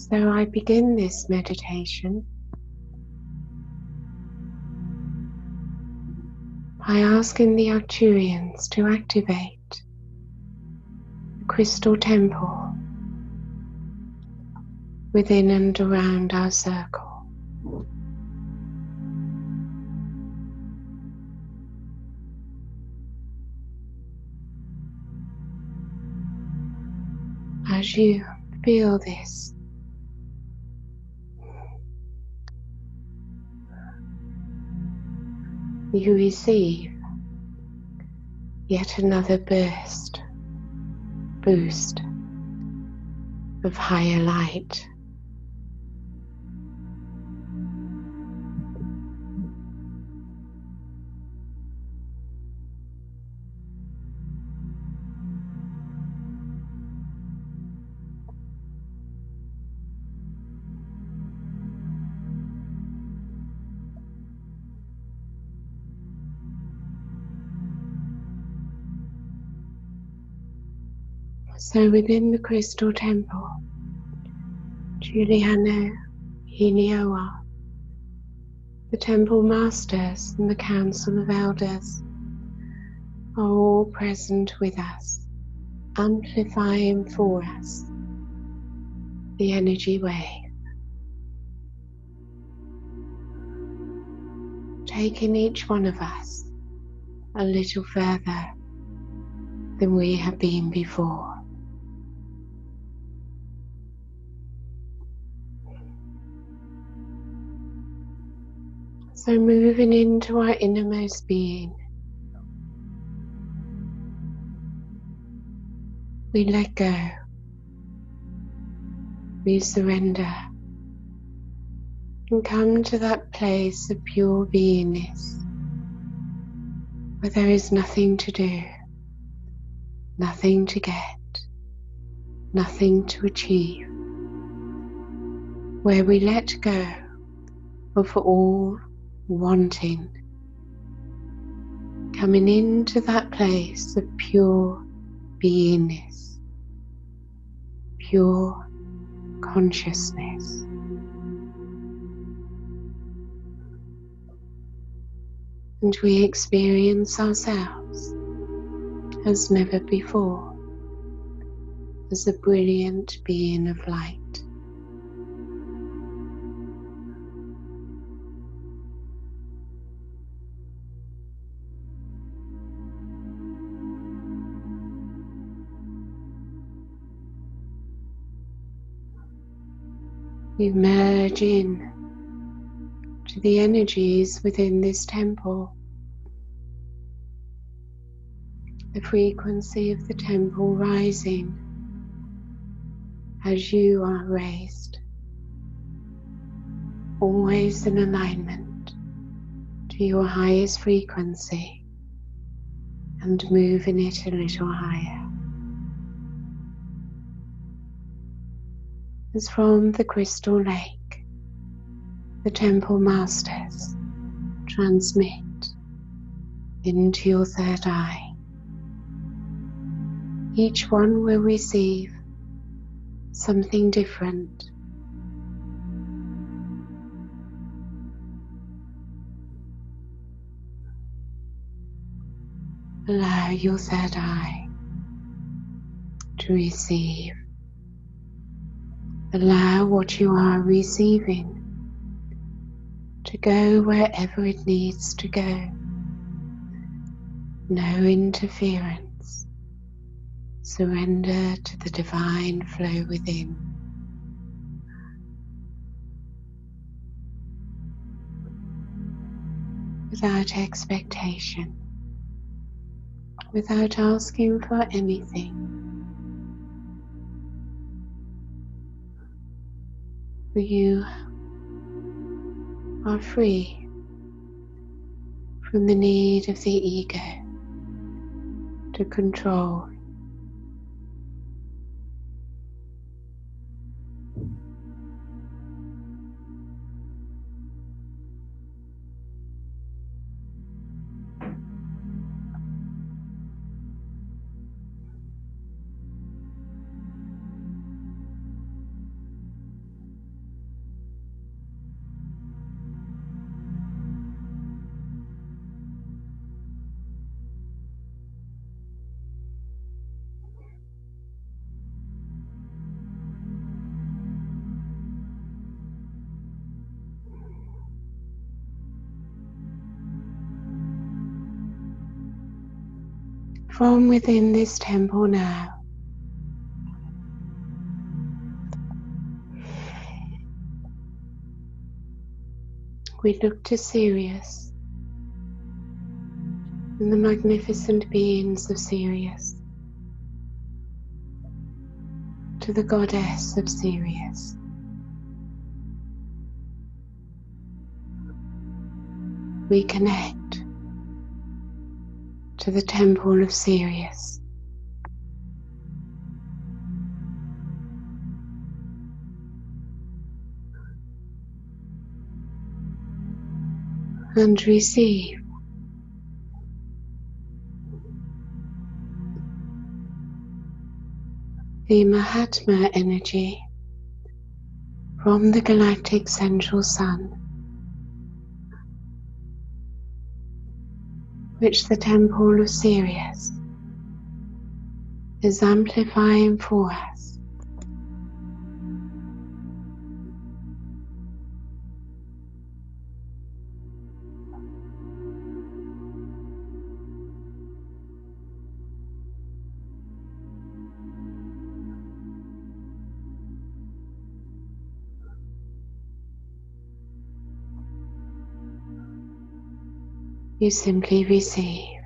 So I begin this meditation by asking the Arcturians to activate the crystal temple within and around our circle. As you feel this, you receive yet another boost of higher light. So within the crystal temple, Giuliano, Hinioa, the temple masters and the council of elders are all present with us, amplifying for us the energy wave, taking each one of us a little further than we have been before. So moving into our innermost being, we let go, we surrender, and come to that place of pure beingness, where there is nothing to do, nothing to get, nothing to achieve, where we let go of all wanting, coming into that place of pure beingness, pure consciousness. And we experience ourselves as never before, as a brilliant being of light. We merge in to the energies within this temple. The frequency of the temple rising as you are raised, always in alignment to your highest frequency and moving it a little higher. As from the crystal lake, the temple masters transmit into your third eye. Each one will receive something different. Allow your third eye to receive. Allow what you are receiving to go wherever it needs to go. No interference. Surrender to the divine flow within. Without expectation, without asking for anything. You are free from the need of the ego to control. from within this temple now, we look to Sirius and the magnificent beings of Sirius, to the goddess of Sirius. We connect to the temple of Sirius. And receive the Mahatma energy from the galactic central sun, which the temple of Sirius is amplifying for us. You simply receive,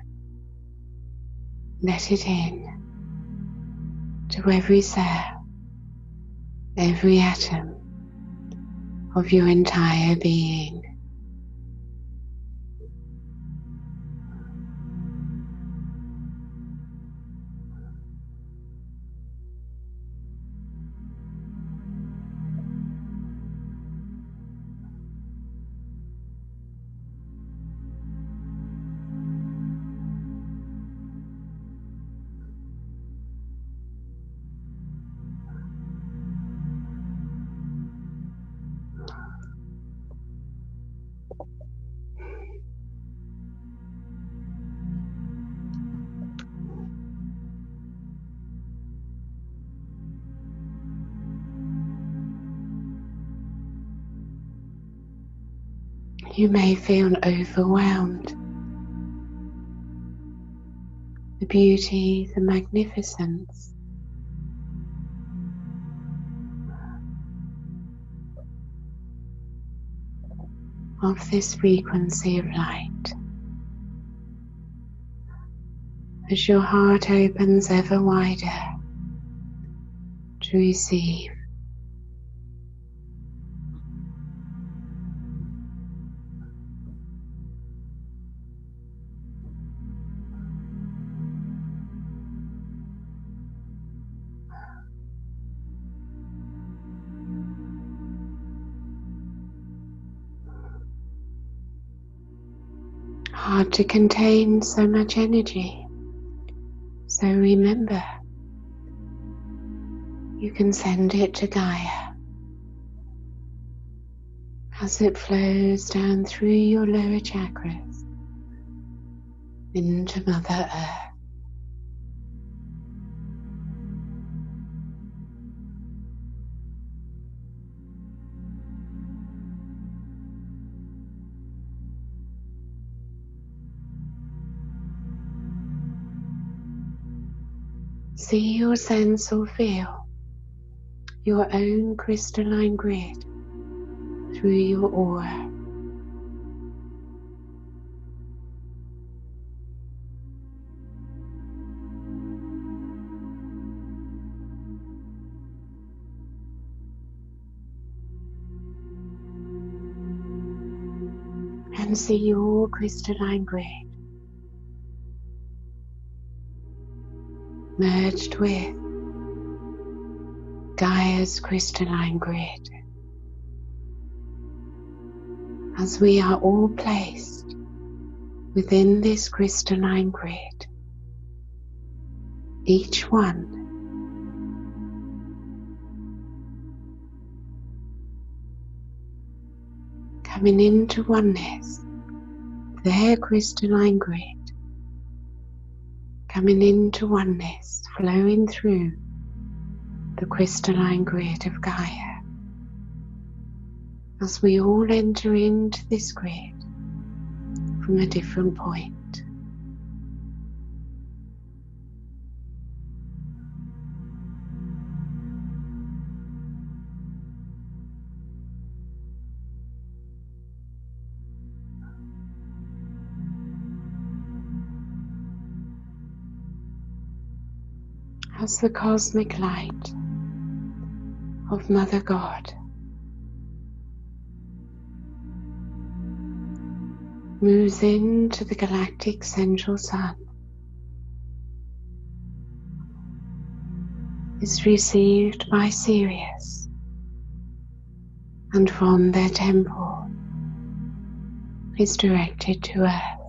let it in to every cell, every atom of your entire being. You may feel overwhelmed. The beauty, the magnificence of this frequency of light. As your heart opens ever wider to receive. Hard to contain so much energy. So remember, you can send it to Gaia as it flows down through your lower chakras into Mother Earth. See or sense or feel your own crystalline grid through your aura. And see your crystalline grid merged with Gaia's crystalline grid, as we are all placed within this crystalline grid, each one coming into oneness, their crystalline grid, coming into oneness, flowing through the crystalline grid of Gaia. As we all enter into this grid from a different point. as the cosmic light of Mother God moves into the galactic central sun, is received by Sirius, and from their temple is directed to Earth.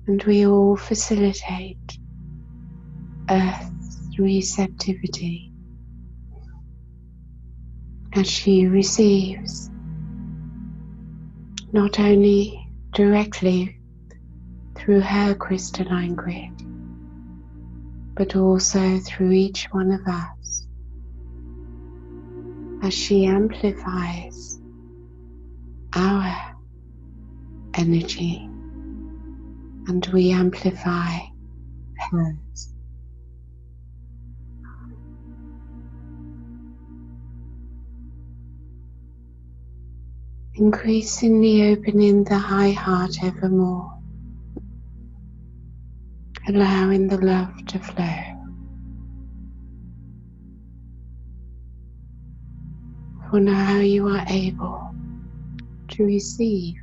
And we all facilitate Earth's receptivity as she receives not only directly through her crystalline grid, but also through each one of us as she amplifies our energy and we amplify hers. Increasingly opening the high heart evermore, allowing the love to flow. For now you are able to receive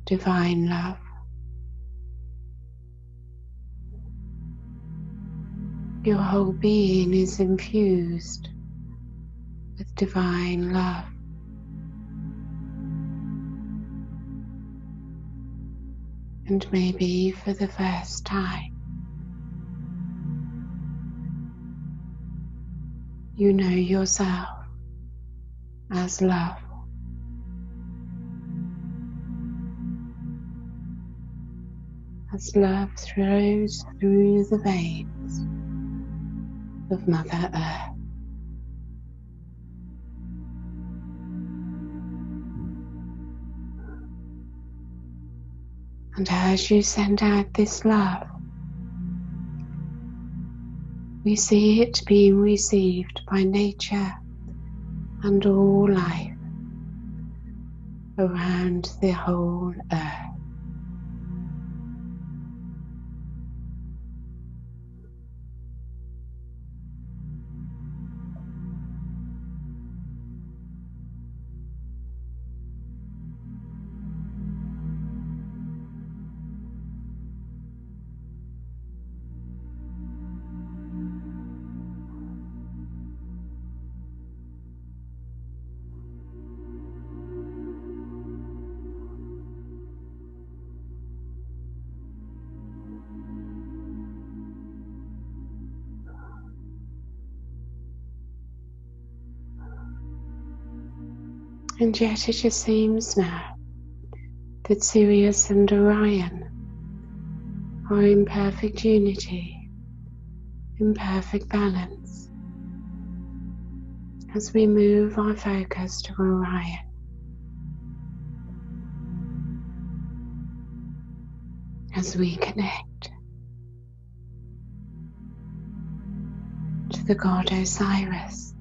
divine love. Your whole being is infused with divine love. And maybe for the first time, you know yourself as love. As love flows through the veins of Mother Earth. And as you send out this love, we see it being received by nature and all life around the whole Earth. And yet it just seems now that Sirius and Orion are in perfect unity, in perfect balance, as we move our focus to Orion. As we connect to the god Osiris,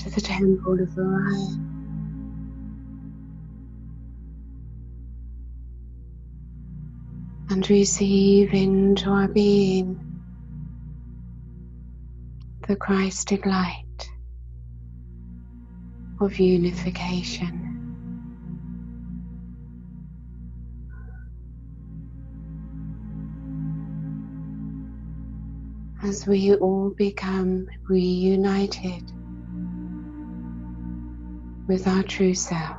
to the temple of Orion, and receive into our being the Christed light of unification. As we all become reunited with our true self.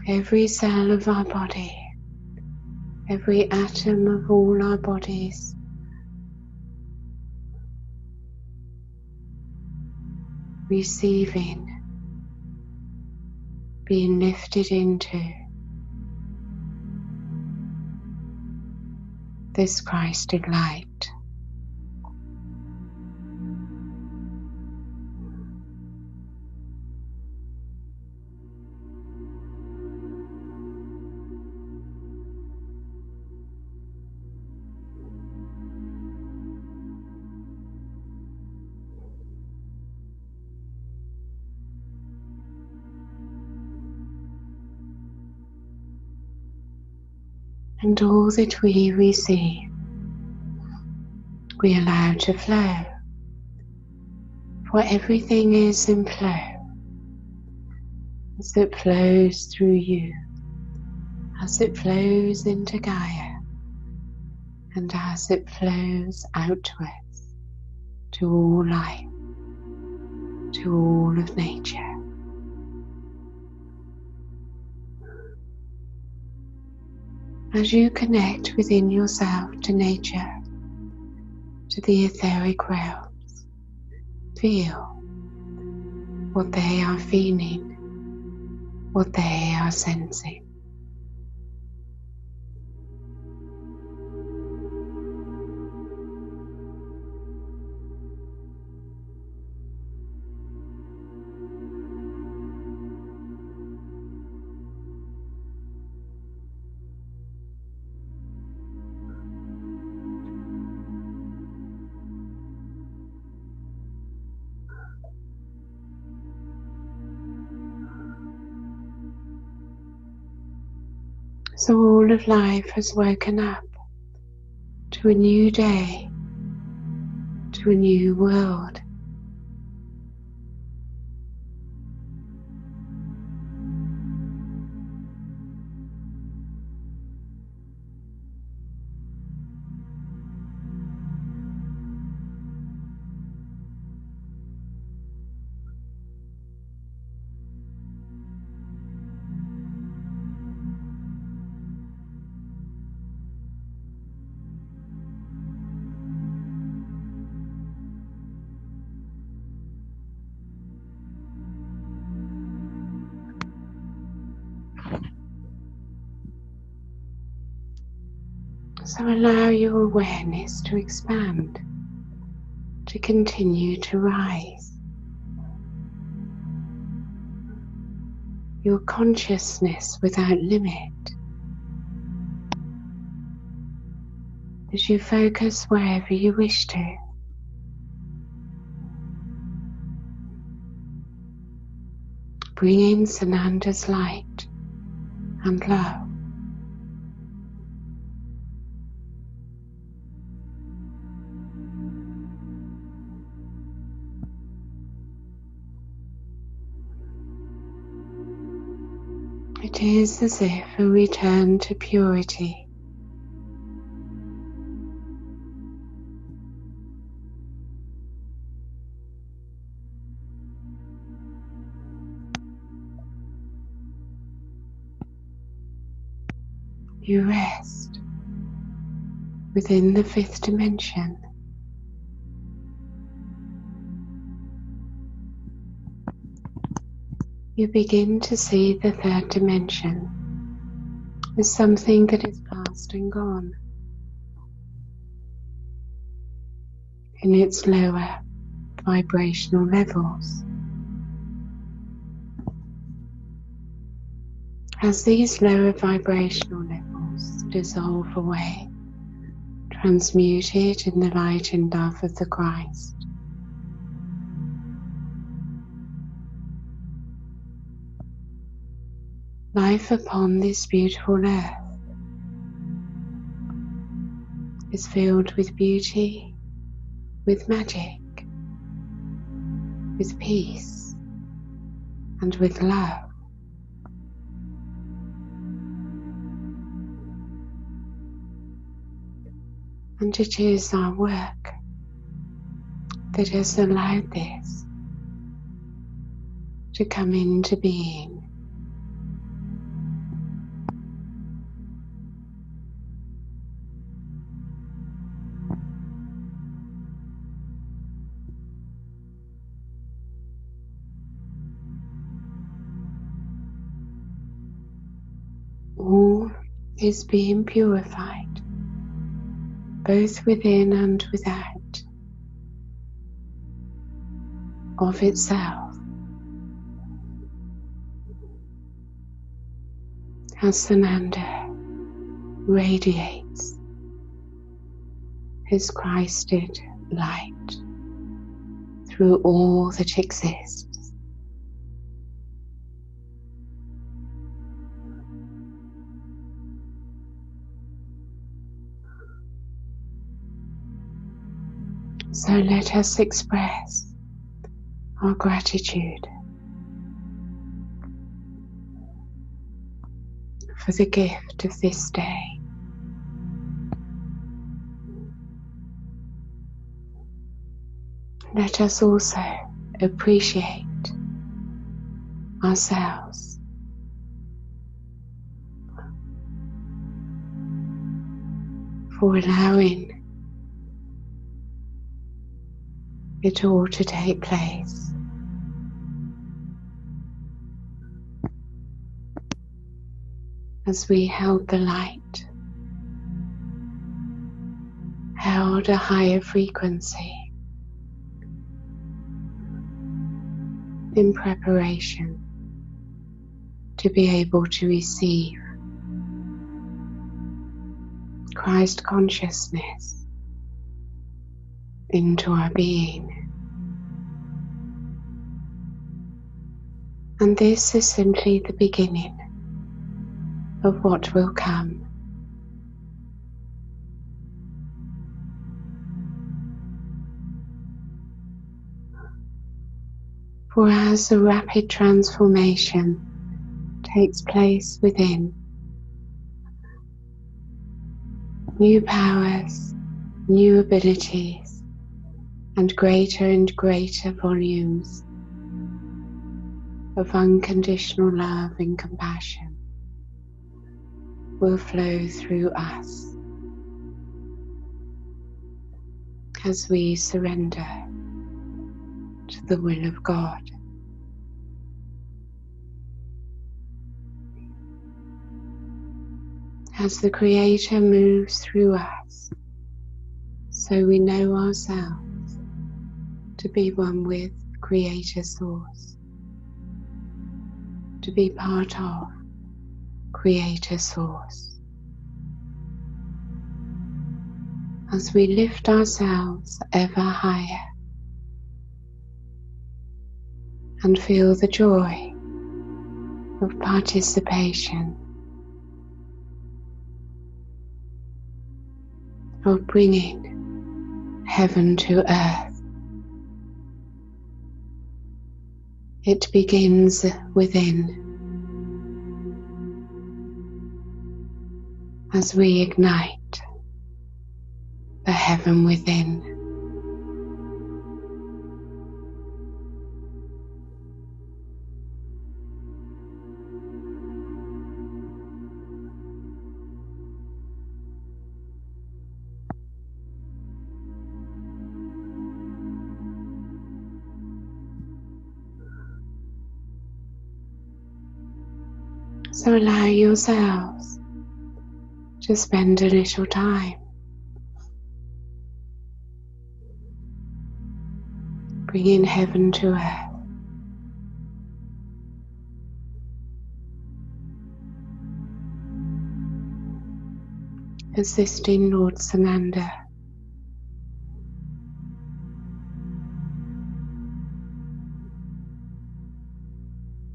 Every cell of our body, every atom of all our bodies receiving, being lifted into this Christed light. And all that we receive, we allow to flow, for everything is in flow, as it flows through you, as it flows into Gaia, and as it flows outwards to all life, to all of nature. As you connect within yourself to nature, to the etheric realms, feel what they are feeling, what they are sensing. So all of life has woken up to a new day, to a new world. So allow your awareness to expand, to continue to rise. Your consciousness without limit, as you focus wherever you wish to. Bring in Sananda's light and love. It is as if a return to purity. You rest within the fifth dimension. You begin to see the third dimension as something that is past and gone. In its lower vibrational levels. As these lower vibrational levels dissolve away, transmuted in the light and love of the Christ, life upon this beautiful earth is filled with beauty, with magic, with peace, and with love. And it is our work that has allowed this to come into being. All is being purified, both within and without, of itself, as Sananda radiates his Christed light through all that exists. So let us express our gratitude for the gift of this day. Let us also appreciate ourselves for allowing it all to take place. As we held the light, held a higher frequency in preparation to be able to receive Christ consciousness into our being. And this is simply the beginning of what will come. For as a rapid transformation takes place within, new powers, new abilities, and greater volumes of unconditional love and compassion will flow through us as we surrender to the will of God. As the Creator moves through us, so we know ourselves to be one with Creator Source, to be part of Creator Source. As we lift ourselves ever higher and feel the joy of participation, of bringing heaven to earth. It begins within as we ignite the heaven within. So allow yourselves to spend a little time bringing heaven to earth. Assisting Lord Sananda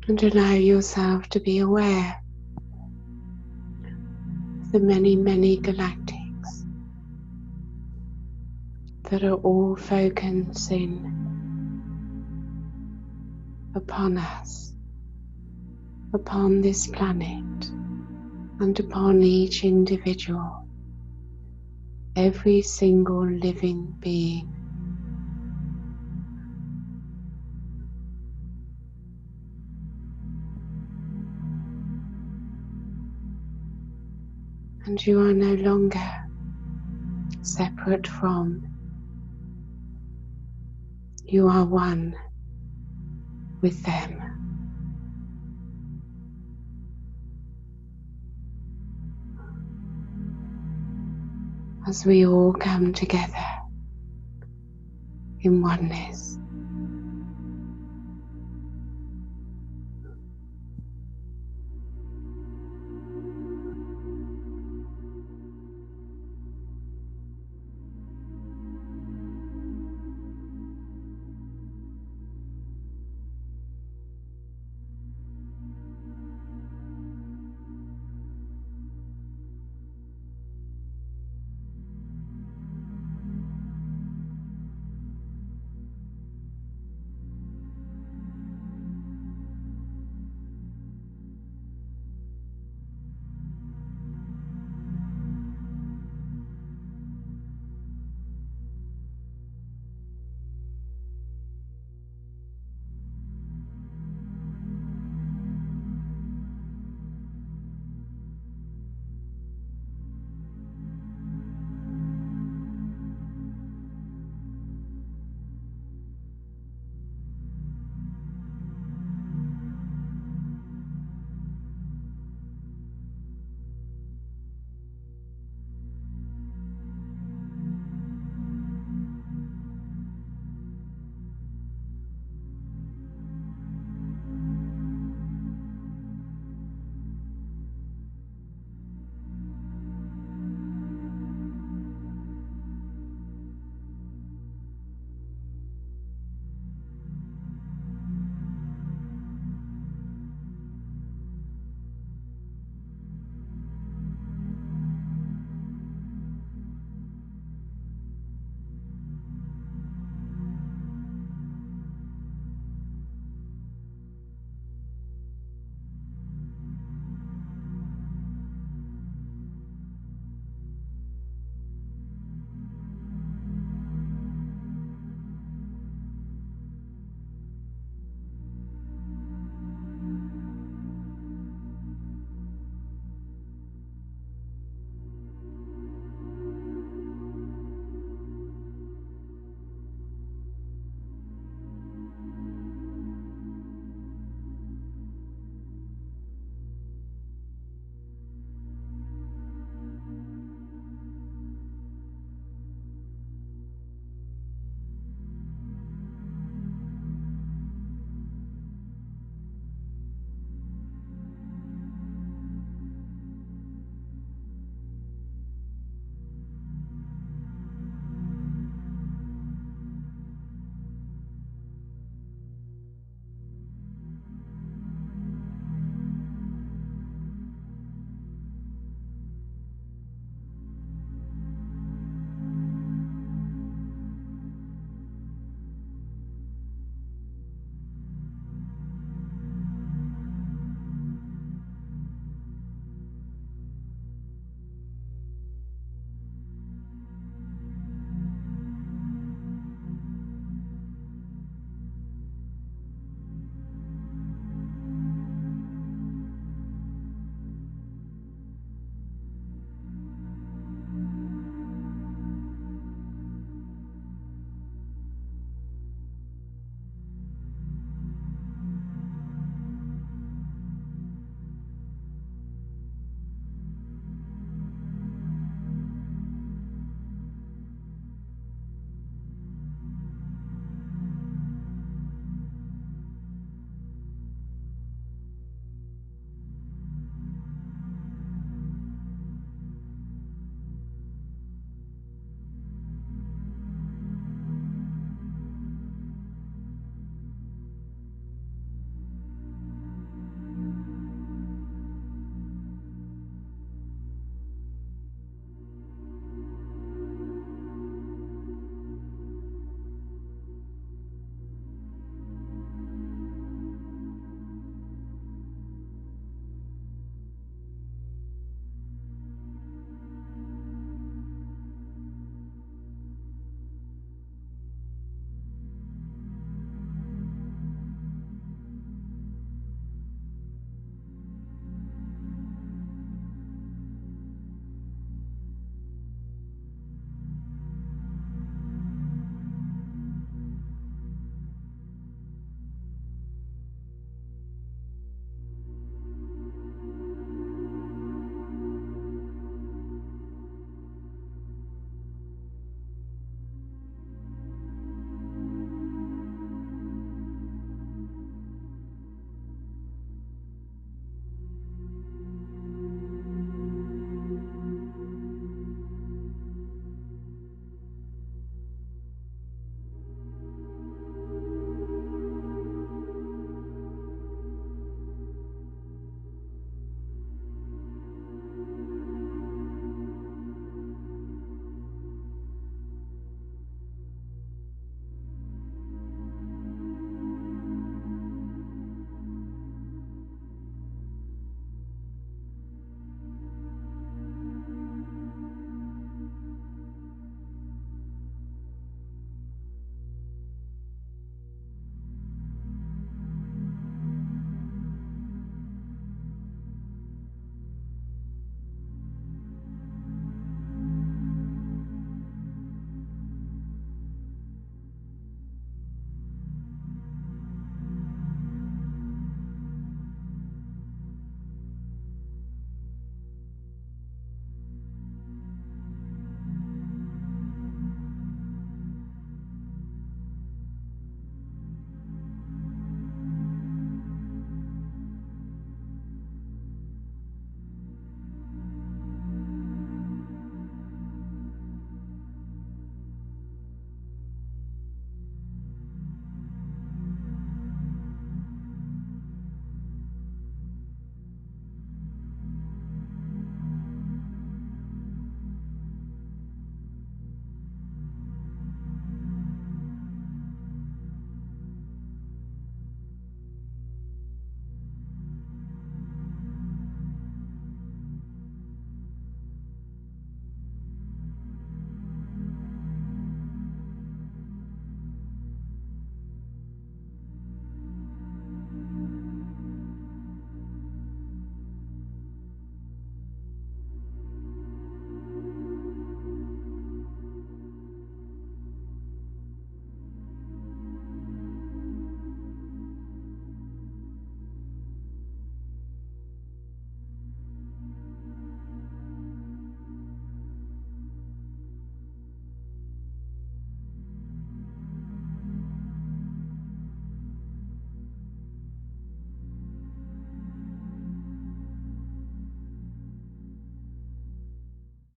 and allow yourself to be aware of the many galactics that are all focusing upon us, upon this planet, and upon each individual, every single living being. And you are no longer separate from, you are one with them. As we all come together in oneness.